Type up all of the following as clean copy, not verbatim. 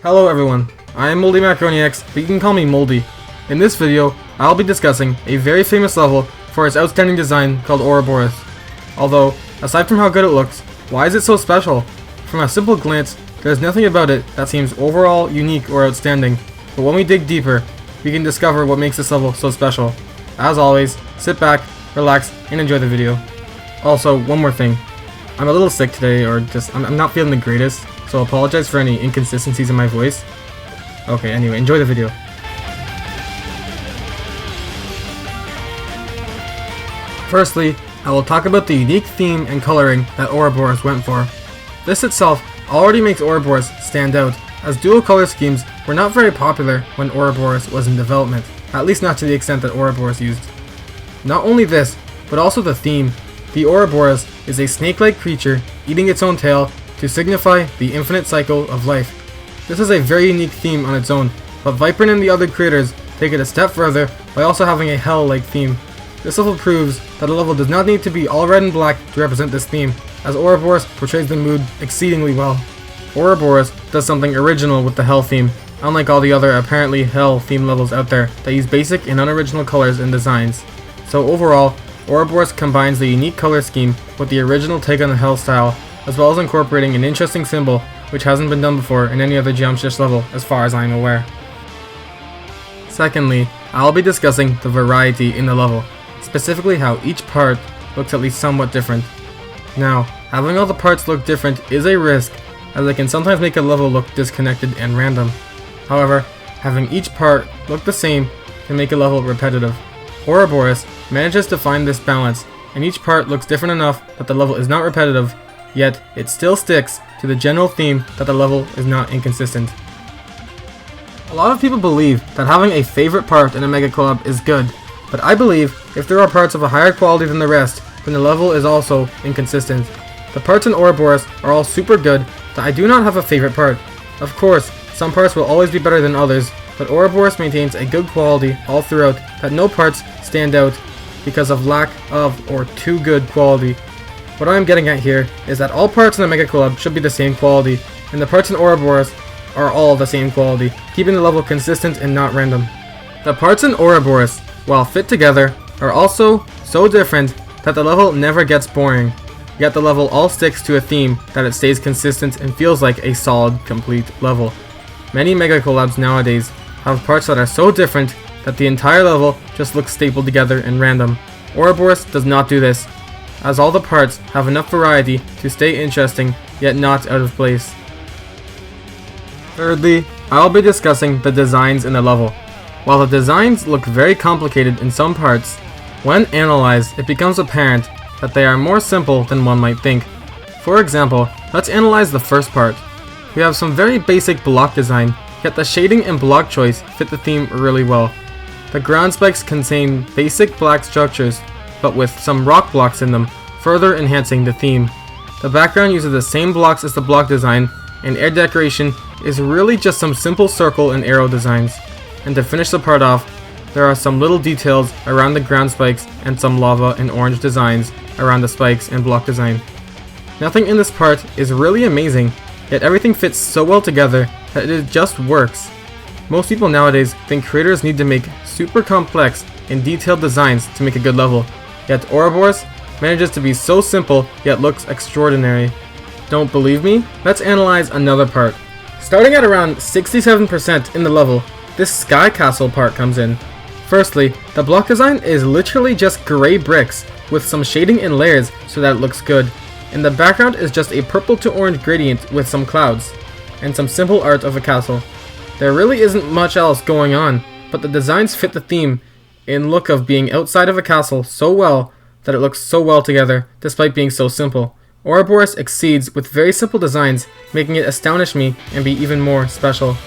Hello everyone, I am Moldy Macaroniax, but you can call me Moldy. In this video, I'll be discussing a very famous level for its outstanding design called Ouroboros. Although, aside from how good it looks, why is it so special? From a simple glance, there's nothing about it that seems overall unique or outstanding, but when we dig deeper, we can discover what makes this level so special. As always, sit back, relax, and enjoy the video. Also, one more thing. I'm a little sick today, or just, I'm not feeling the greatest, so apologize for any inconsistencies in my voice. Okay, anyway, enjoy the video. Firstly, I will talk about the unique theme and coloring that Ouroboros went for. This itself already makes Ouroboros stand out, as dual color schemes were not very popular when Ouroboros was in development, at least not to the extent that Ouroboros used. Not only this, but also the theme. The Ouroboros is a snake-like creature eating its own tail to signify the infinite cycle of life. This is a very unique theme on its own, but Viprin and the other creators take it a step further by also having a hell-like theme. This level proves that a level does not need to be all red and black to represent this theme, as Ouroboros portrays the mood exceedingly well. Ouroboros does something original with the hell theme, unlike all the other apparently hell theme levels out there that use basic and unoriginal colors and designs. So overall, Ouroboros combines the unique color scheme with the original take on the hell style, as well as incorporating an interesting symbol which hasn't been done before in any other Geometry level as far as I am aware. Secondly, I'll be discussing the variety in the level, specifically how each part looks at least somewhat different. Now, having all the parts look different is a risk, as it can sometimes make a level look disconnected and random. However, having each part look the same can make a level repetitive. Ouroboros manages to find this balance, and each part looks different enough that the level is not repetitive, yet it still sticks to the general theme that the level is not inconsistent. A lot of people believe that having a favorite part in a mega collab is good, but I believe if there are parts of a higher quality than the rest, then the level is also inconsistent. The parts in Ouroboros are all super good, but I do not have a favorite part. Of course, some parts will always be better than others, but Ouroboros maintains a good quality all throughout that no parts stand out because of lack of or too good quality. What I'm getting at here is that all parts in the Mega Collab should be the same quality, and the parts in Ouroboros are all the same quality, keeping the level consistent and not random. The parts in Ouroboros, while fit together, are also so different that the level never gets boring, yet the level all sticks to a theme that it stays consistent and feels like a solid, complete level. Many Mega Collabs nowadays have parts that are so different that the entire level just looks stapled together and random. Ouroboros does not do this, as all the parts have enough variety to stay interesting yet not out of place. Thirdly, I'll be discussing the designs in the level. While the designs look very complicated in some parts, when analyzed it becomes apparent that they are more simple than one might think. For example, let's analyze the first part. We have some very basic block design, yet the shading and block choice fit the theme really well. The ground spikes contain basic black structures, but with some rock blocks in them, further enhancing the theme. The background uses the same blocks as the block design, and air decoration is really just some simple circle and arrow designs. And to finish the part off, there are some little details around the ground spikes and some lava and orange designs around the spikes and block design. Nothing in this part is really amazing, yet everything fits so well together that it just works. Most people nowadays think creators need to make super complex and detailed designs to make a good level, yet Ouroboros manages to be so simple yet looks extraordinary. Don't believe me? Let's analyze another part. Starting at around 67% in the level, this sky castle part comes in. Firstly, the block design is literally just gray bricks with some shading and layers so that it looks good, and the background is just a purple to orange gradient with some clouds, and some simple art of a castle. There really isn't much else going on, but the designs fit the theme in look of being outside of a castle so well that it looks so well together despite being so simple. Ouroboros exceeds with very simple designs, making it astonish me and be even more special.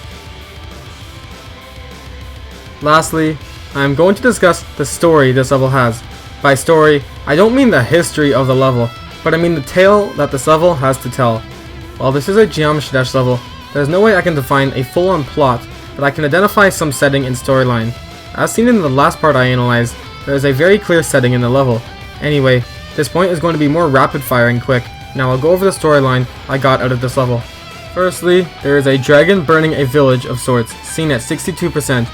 Lastly, I am going to discuss the story this level has. By story, I don't mean the history of the level, but I mean the tale that this level has to tell. While this is a Geometry level, there's no way I can define a full-on plot, but I can identify some setting and storyline. As seen in the last part I analyzed, there is a very clear setting in the level. Anyway, this point is going to be more rapid fire and quick. Now I'll go over the storyline I got out of this level. Firstly, there is a dragon burning a village of sorts, seen at 62%.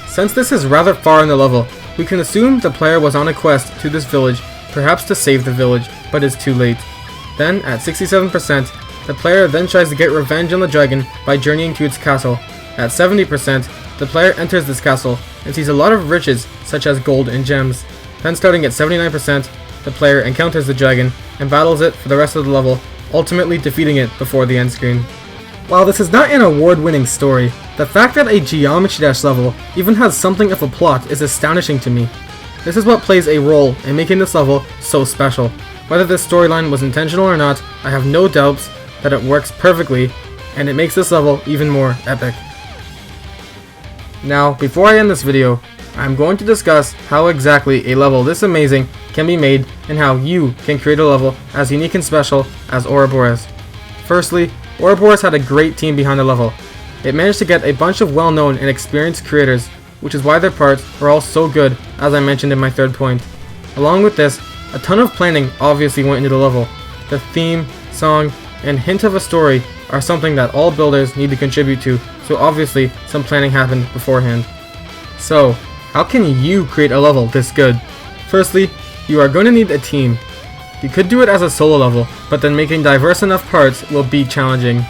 Since this is rather far in the level, we can assume the player was on a quest to this village, perhaps to save the village, but is too late. Then, at 67%, the player then tries to get revenge on the dragon by journeying to its castle. At 70%, the player enters this castle and sees a lot of riches such as gold and gems. Then starting at 79%, the player encounters the dragon and battles it for the rest of the level, ultimately defeating it before the end screen. While this is not an award-winning story, the fact that a Geometry Dash level even has something of a plot is astonishing to me. This is what plays a role in making this level so special. Whether this storyline was intentional or not, I have no doubts that it works perfectly, and it makes this level even more epic. Now, before I end this video, I'm going to discuss how exactly a level this amazing can be made and how you can create a level as unique and special as Ouroboros. Firstly, Ouroboros had a great team behind the level. It managed to get a bunch of well-known and experienced creators, which is why their parts were all so good, as I mentioned in my third point. Along with this, a ton of planning obviously went into the level. The theme, song, and hint of a story are something that all builders need to contribute to, so obviously some planning happened beforehand. So, how can you create a level this good? Firstly, you are going to need a team. You could do it as a solo level, but then making diverse enough parts will be challenging.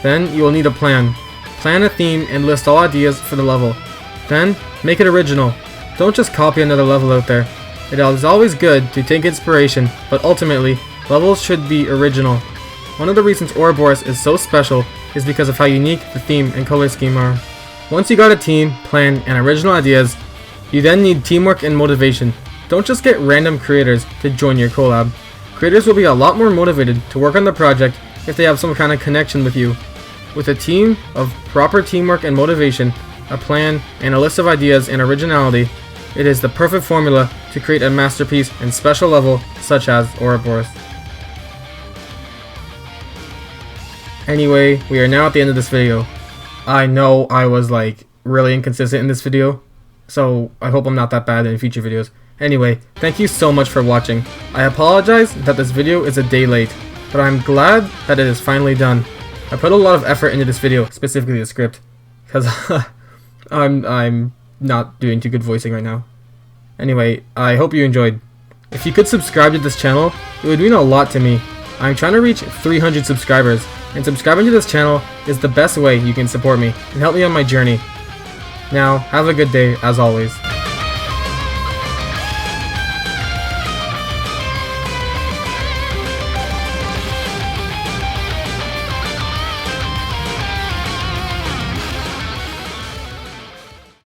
Then you will need a plan. Plan a theme and list all ideas for the level. Then, make it original. Don't just copy another level out there. It is always good to take inspiration, but ultimately, levels should be original. One of the reasons Ouroboros is so special is because of how unique the theme and color scheme are. Once you got a team, plan, and original ideas, you then need teamwork and motivation. Don't just get random creators to join your collab. Creators will be a lot more motivated to work on the project if they have some kind of connection with you. With a team of proper teamwork and motivation, a plan, and a list of ideas and originality, it is the perfect formula to create a masterpiece and special level such as Ouroboros. Anyway, we are now at the end of this video. I know I was really inconsistent in this video, so I hope I'm not that bad in future videos. Anyway, thank you so much for watching. I apologize that this video is a day late, but I'm glad that it is finally done. I put a lot of effort into this video, specifically the script, because I'm not doing too good voicing right now. Anyway, I hope you enjoyed. If you could subscribe to this channel, it would mean a lot to me. I'm trying to reach 300 subscribers, and subscribing to this channel is the best way you can support me and help me on my journey. Now, have a good day, as always.